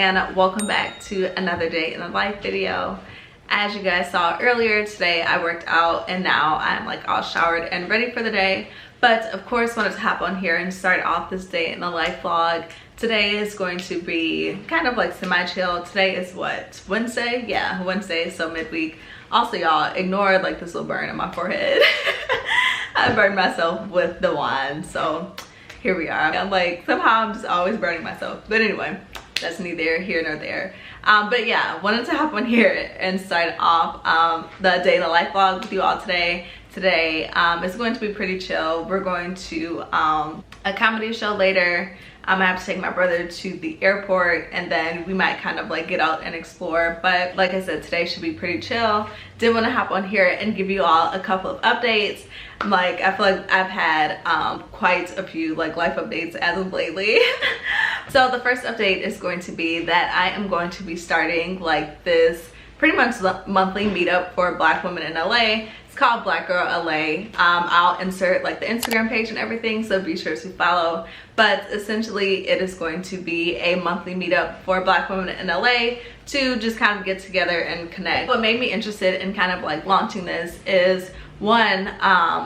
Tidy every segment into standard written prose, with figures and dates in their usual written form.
and welcome back to another day in the life video. As you guys saw earlier, today I worked out and now I'm like all showered and ready for the day. But of course wanted to hop on here and start off this day in the life vlog. Today is going to be kind of like semi-chill. Today is what, Wednesday? Yeah, Wednesday, so midweek. Also y'all, ignore like this little burn on my forehead. I burned myself with the wine, so here we are. I'm like, somehow I'm just always burning myself. But anyway, that's neither here nor there. But yeah, wanted to hop on here and start off the day in the life vlog with you all today. Today is going to be pretty chill. We're going to a comedy show later. I have to take my brother to the airport and then we might kind of like get out and explore. But like I said, today should be pretty chill. Did want to hop on here and give you all a couple of updates. Like, I feel like I've had quite a few like life updates as of lately. So the first update is going to be that I am going to be starting like this pretty much monthly meetup for Black women in LA. It's called Black Girl LA. I'll insert like the Instagram page and everything, so be sure to follow. But essentially it is going to be a monthly meetup for Black women in LA to just kind of get together and connect. What made me interested in kind of like launching this is one,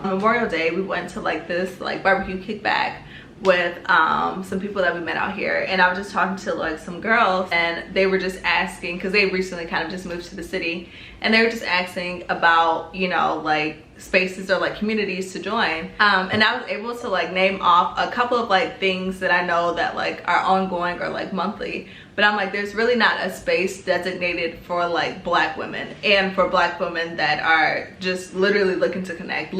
Memorial Day we went to like this like barbecue kickback with some people that we met out here, and I was just talking to like some girls and they were just asking, because they recently kind of just moved to the city, and they were just asking about, you know, like spaces or like communities to join, and I was able to like name off a couple of like things that I know that like are ongoing or like monthly. But I'm like, there's really not a space designated for like Black women and for Black women that are just literally looking to connect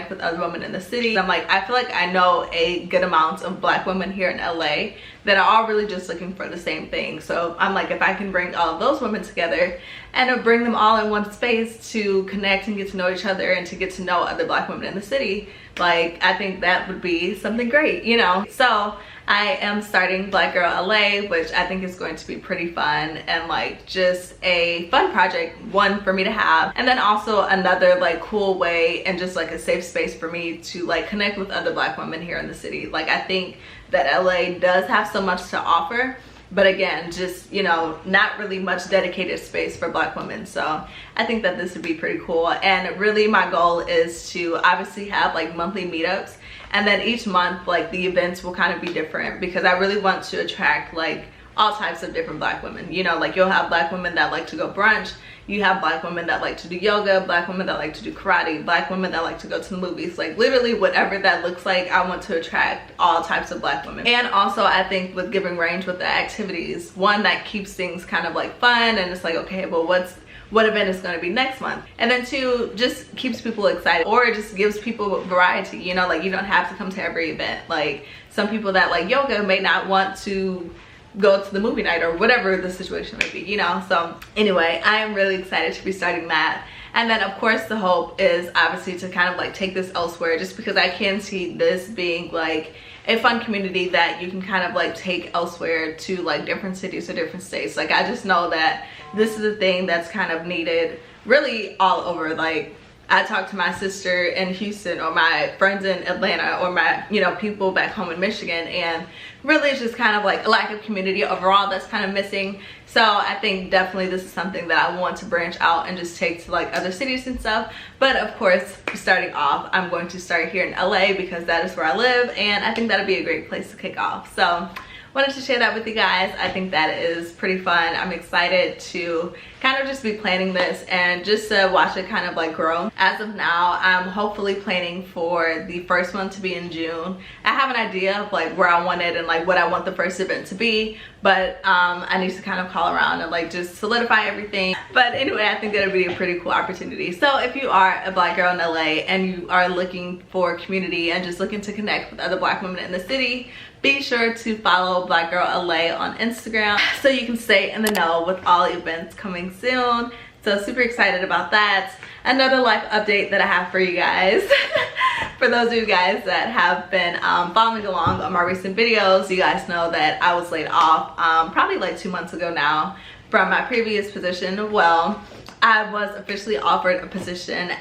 with other women in the city. I'm like, I feel like I know a good amount of Black women here in LA that are all really just looking for the same thing. So I'm like, if I can bring all of those women together and bring them all in one space to connect and get to know each other and to get to know other Black women in the city, like I think that would be something great, you know? So I am starting Black Girl LA, which I think is going to be pretty fun and like just a fun project, one for me to have, and then also another like cool way and just like a safe space for me to like connect with other Black women here in the city. Like, I think that LA does have so much to offer, but again, just, you know, not really much dedicated space for Black women. So I think that this would be pretty cool. And really my goal is to obviously have like monthly meetups, and then each month like the events will kind of be different, because I really want to attract like all types of different Black women. You know, like you'll have Black women that like to go brunch, you have Black women that like to do yoga, Black women that like to do karate, Black women that like to go to the movies. Like literally whatever that looks like, I want to attract all types of Black women. And also I think with giving range with the activities, one, that keeps things kind of like fun, and it's like, okay, well what event is going to be next month, and then two, just keeps people excited, or it just gives people variety. You know, like you don't have to come to every event. Like some people that like yoga may not want to go to the movie night or whatever the situation may be, you know. So anyway, I am really excited to be starting that. And then of course the hope is obviously to kind of like take this elsewhere, just because I can see this being like a fun community that you can kind of like take elsewhere to like different cities or different states. Like I just know that this is a thing that's kind of needed really all over. Like I talk to my sister in Houston, or my friends in Atlanta, or my, you know, people back home in Michigan, and really it's just kind of like a lack of community overall that's kind of missing. So I think definitely this is something that I want to branch out and just take to like other cities and stuff. But of course, starting off, I'm going to start here in LA because that is where I live, and I think that'll be a great place to kick off. So wanted to share that with you guys. I think that is pretty fun. I'm excited to kind of just be planning this and just to watch it kind of like grow. As of now, I'm hopefully planning for the first one to be in June. I have an idea of like where I want it and like what I want the first event to be, but I need to kind of call around and like just solidify everything. But anyway, I think that'll be a pretty cool opportunity. So if you are a Black girl in LA and you are looking for community and just looking to connect with other Black women in the city, be sure to follow Black Girl LA on Instagram so you can stay in the know with all events coming soon. So super excited about that. Another life update that I have for you guys. For those of you guys that have been following along on my recent videos, you guys know that I was laid off probably like 2 months ago now from my previous position. Well, I was officially offered a position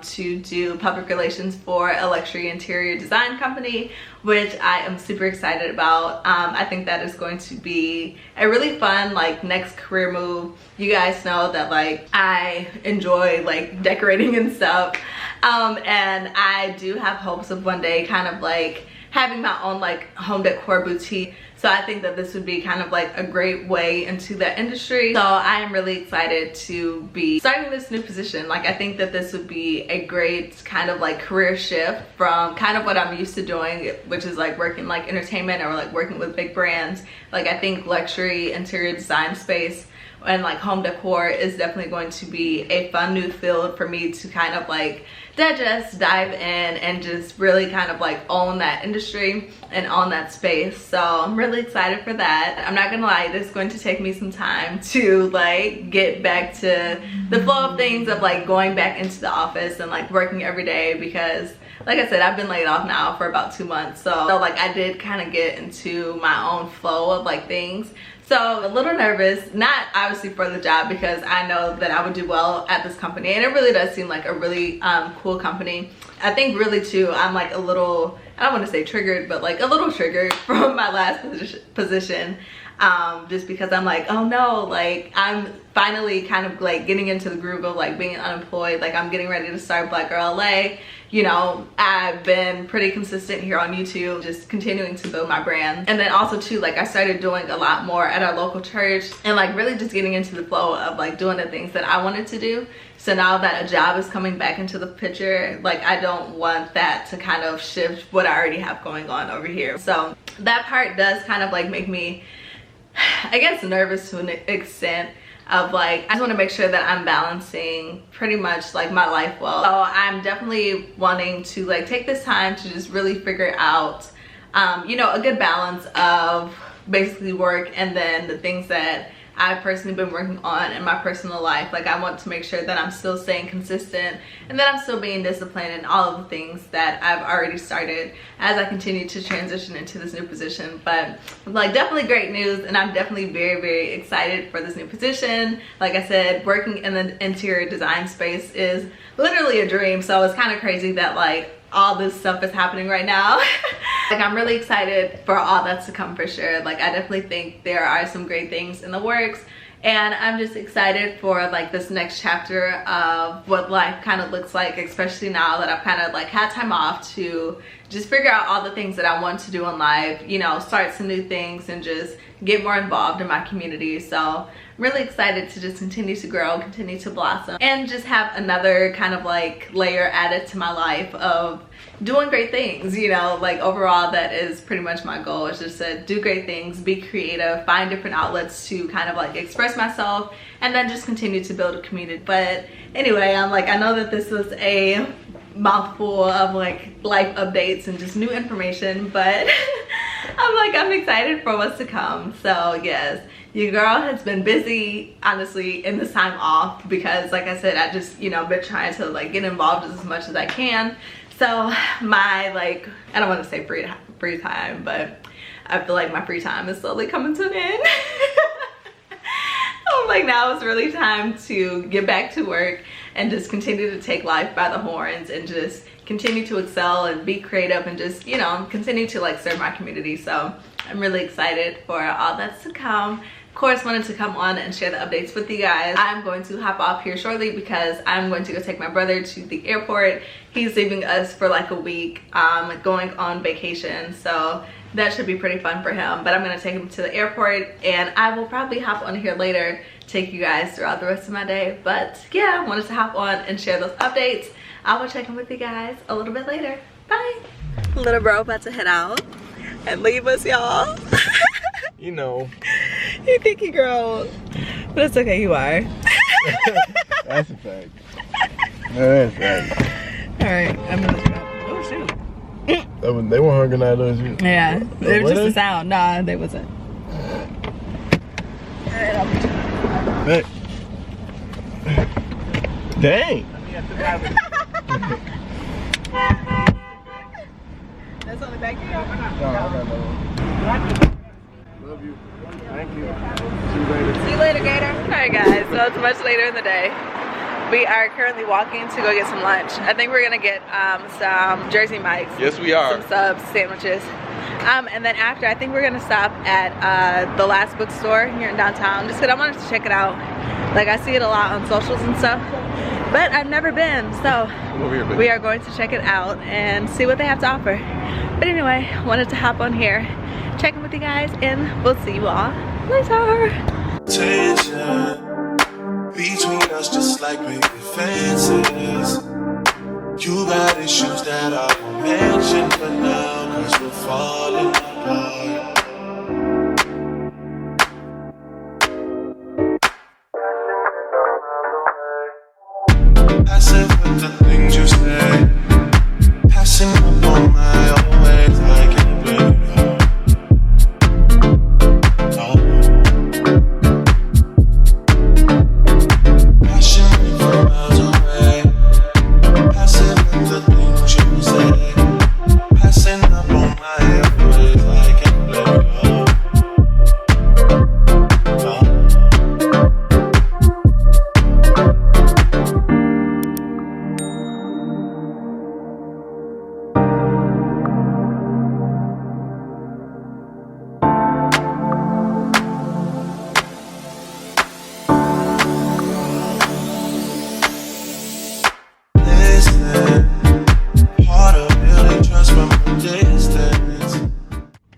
to do public relations for a luxury interior design company, which I am super excited about. I think that is going to be a really fun like next career move. You guys know that like I enjoy like decorating and stuff, and I do have hopes of one day kind of like having my own like home decor boutique. So I think that this would be kind of like a great way into that industry. So I am really excited to be starting this new position. Like I think that this would be a great kind of like career shift from kind of what I'm used to doing, which is like working like entertainment or like working with big brands. Like I think luxury interior design space and like home decor is definitely going to be a fun new field for me to kind of like digest, dive in, and just really kind of like own that industry and own that space. So I'm really excited for that. I'm not gonna lie, it's going to take me some time to like get back to the flow of things, of like going back into the office and like working every day, because like I said, I've been laid off now for about 2 months. So like I did kind of get into my own flow of like things. So a little nervous, not obviously for the job, because I know that I would do well at this company, and it really does seem like a really cool company. I think really too, I'm like a little, I don't want to say triggered, but like a little triggered from my last position, just because I'm like, oh no, like I'm finally kind of like getting into the groove of like being unemployed. Like I'm getting ready to start Black Girl LA. You know, I've been pretty consistent here on YouTube, just continuing to build my brand. And then also too, like I started doing a lot more at our local church, and like really just getting into the flow of like doing the things that I wanted to do. So now that a job is coming back into the picture, like I don't want that to kind of shift what I already have going on over here. So that part does kind of like make me, I guess, nervous to an extent, of like I just want to make sure that I'm balancing pretty much like my life well. So I'm definitely wanting to like take this time to just really figure out you know, a good balance of basically work and then the things that I've personally been working on in my personal life. Like I want to make sure that I'm still staying consistent and that I'm still being disciplined in all of the things that I've already started as I continue to transition into this new position. But like definitely great news, and I'm definitely very, very excited for this new position. Like I said, working in the interior design space is literally a dream. So it's kind of crazy that like all this stuff is happening right now. Like I'm really excited for all that's to come for sure. Like I definitely think there are some great things in the works, and I'm just excited for like this next chapter of what life kind of looks like, especially now that I've kind of like had time off to just figure out all the things that I want to do in life, you know, start some new things and just get more involved in my community. So I'm really excited to just continue to grow, continue to blossom, and just have another kind of like layer added to my life of doing great things. You know, like overall that is pretty much my goal, is just to do great things, be creative, find different outlets to kind of like express myself, and then just continue to build a community. But anyway, I'm like, I know that this was a mouthful of like life updates and just new information, but I'm excited for what's to come. So yes, your girl has been busy honestly in this time off, because like I said, I just, you know, been trying to like get involved as much as I can. So my like, I don't want to say free time, but I feel like my free time is slowly coming to an end. I'm like, now it's really time to get back to work and just continue to take life by the horns and just continue to excel and be creative and just, you know, continue to like serve my community. So I'm really excited for all that's to come. Of course, wanted to come on and share the updates with you guys. I'm going to hop off here shortly because I'm going to go take my brother to the airport. He's leaving us for like a week, going on vacation. So that should be pretty fun for him. But I'm gonna take him to the airport, and I will probably hop on here later, take you guys throughout the rest of my day. But yeah, I wanted to hop on and share those updates. I will check in with you guys a little bit later. Bye. Little bro about to head out and leave us, y'all. You know. You think you girl, but it's okay, you are. That's a fact. That's a fact. Alright, I'm gonna go. Oh shoot. They weren't hungry at us. Yeah, they were just they? a sound. Nah, they wasn't. Alright, I'll be Hey. Dang. That's only back here. No, I got no. Love you. Thank you. See you later. See you later, Gator. Alright guys, so it's much later in the day. We are currently walking to go get some lunch. I think we're gonna get some Jersey Mike's. Yes, we are. Some subs, sandwiches. And then after, I think we're gonna stop at the last bookstore here in downtown, just because I wanted to check it out. Like, I see it a lot on socials and stuff, but I've never been, so we are going to check it out and see what they have to offer. But anyway, wanted to hop on here, check in with you guys, and we'll see you all later. Tension between us, just like big fences. You got issues that I won't mention for now, cause we're falling apart. Passive with the things you say, passing up on my own ways, I can't blame you.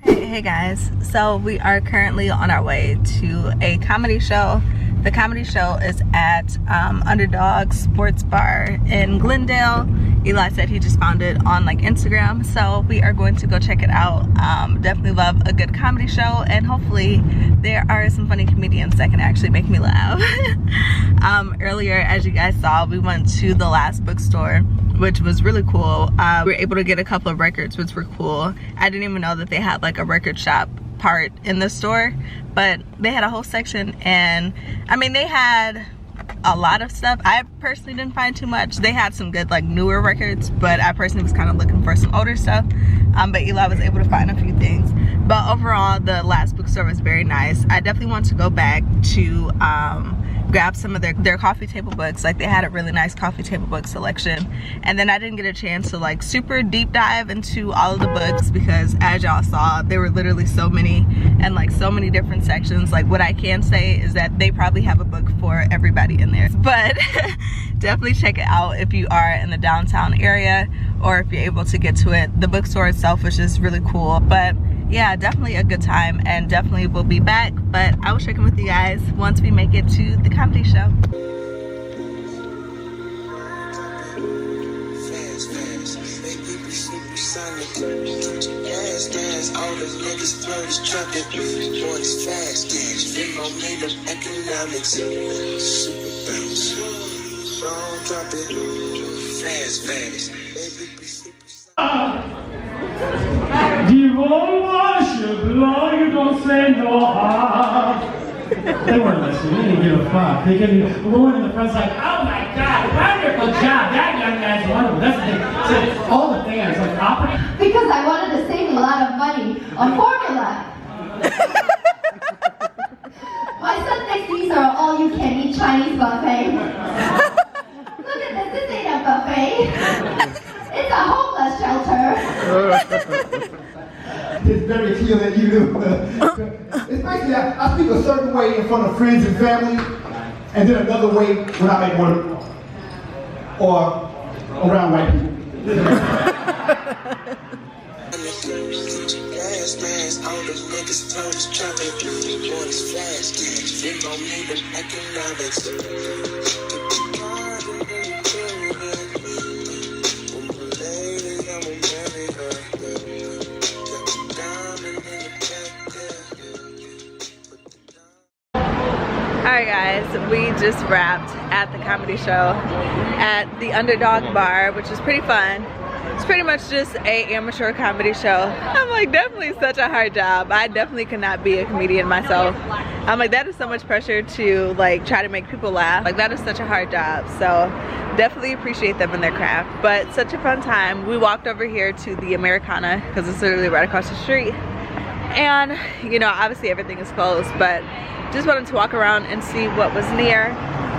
Hey guys, so we are currently on our way to a comedy show. The comedy show is at Underdog Sports Bar in Glendale. Eli said he just found it on like Instagram, so we are going to go check it out. Definitely love a good comedy show, and hopefully there are some funny comedians that can actually make me laugh. Earlier, as you guys saw, we went to the last bookstore, which was really cool. We were able to get a couple of records, which were cool. I didn't even know that they had like a record shop part in the store, but they had a whole section, and I mean, they had a lot of stuff. I personally didn't find too much. They had some good like newer records, but I personally was kind of looking for some older stuff. But Eli was able to find a few things. But overall, the last bookstore was very nice. I definitely want to go back to grab some of their coffee table books. Like, they had a really nice coffee table book selection, and then I didn't get a chance to like super deep dive into all of the books because, as y'all saw, there were literally so many and like so many different sections. Like, what I can say is that they probably have a book for everybody in there, but definitely check it out if you are in the downtown area, or if you're able to get to it. The bookstore itself was just really cool. But yeah, definitely a good time, and definitely will be back. But I will check in with you guys once we make it to the comedy show. You won't wash your blood, you don't say no harm. They weren't listening, they didn't give a fuck. They couldn't, the woman in the front's like, oh my god, wonderful job, that young man's wonderful. That's the thing. So all the fans, like, opera. Because I wanted to save a lot of money on formula. My son thinks these are all-you-can-eat Chinese buffet. Look at this ain't a buffet. It's a homeless shelter. It's very clear that you do. Especially, I speak a certain way in front of friends and family, and then another way when I'm at work or around white people. Alright guys, we just wrapped at the comedy show at the Underdog Bar, which is pretty fun. It's pretty much just a amateur comedy show. I'm like, definitely such a hard job. I definitely could not be a comedian myself. I'm like, that is so much pressure to like try to make people laugh. Like, that is such a hard job. So definitely appreciate them and their craft. But such a fun time. We walked over here to the Americana because it's literally right across the street. And you know, obviously everything is closed, but just wanted to walk around and see what was near.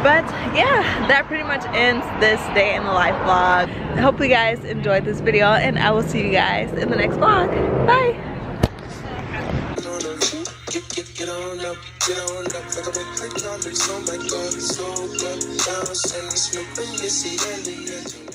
But yeah, that pretty much ends this day in the life vlog. I hope you guys enjoyed this video, and I will see you guys in the next vlog. Bye. Get on up, like a big on this, oh my god, it's so good. Now send me smoke when you see